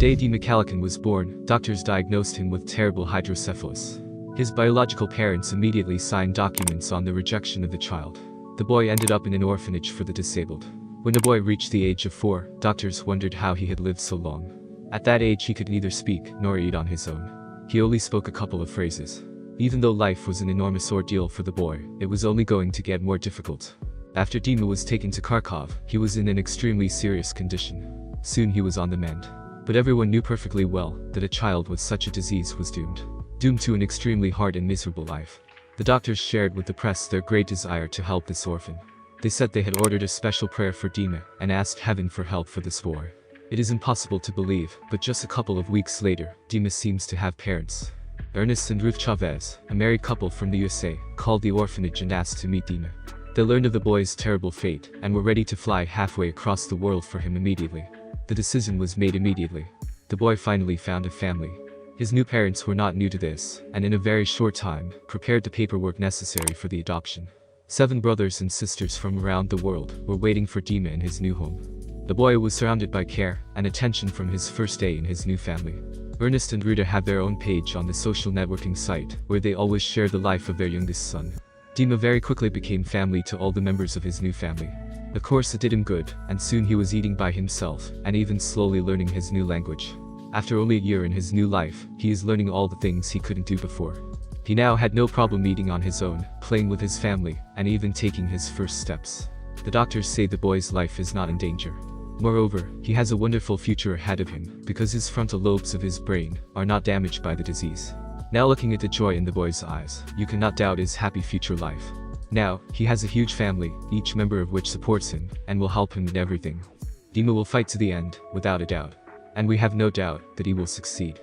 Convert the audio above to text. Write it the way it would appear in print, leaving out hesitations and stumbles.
day Dima Calican was born, doctors diagnosed him with terrible hydrocephalus. His biological parents immediately signed documents on the rejection of the child. The boy ended up in an orphanage for the disabled. When the boy reached the age of 4, doctors wondered how he had lived so long. At that age he could neither speak nor eat on his own. He only spoke a couple of phrases. Even though life was an enormous ordeal for the boy, it was only going to get more difficult. After Dima was taken to Kharkov, he was in an extremely serious condition. Soon he was on the mend. But everyone knew perfectly well that a child with such a disease was doomed to an extremely hard and miserable life. The doctors shared with the press their great desire to help this orphan. They said they had ordered a special prayer for Dima and asked heaven for help for this boy. It is impossible to believe, but just a couple of weeks later, Dima seems to have parents. Ernest and Ruth Chavez, a married couple from the USA, called the orphanage and asked to meet Dima. They learned of the boy's terrible fate and were ready to fly halfway across the world for him immediately. The decision was made immediately. The boy finally found a family. His new parents were not new to this, and in a very short time, prepared the paperwork necessary for the adoption. 7 brothers and sisters from around the world were waiting for Dima in his new home. The boy was surrounded by care and attention from his first day in his new family. Ernest and Ruta have their own page on the social networking site, where they always share the life of their youngest son. Dima very quickly became family to all the members of his new family. Of course it did him good, and soon he was eating by himself, and even slowly learning his new language. After only a year in his new life, he is learning all the things he couldn't do before. He now had no problem eating on his own, playing with his family, and even taking his first steps. The doctors say the boy's life is not in danger. Moreover, he has a wonderful future ahead of him, because his frontal lobes of his brain are not damaged by the disease. Now looking at the joy in the boy's eyes, you cannot doubt his happy future life. Now, he has a huge family, each member of which supports him, and will help him in everything. Dima will fight to the end, without a doubt. And we have no doubt that he will succeed.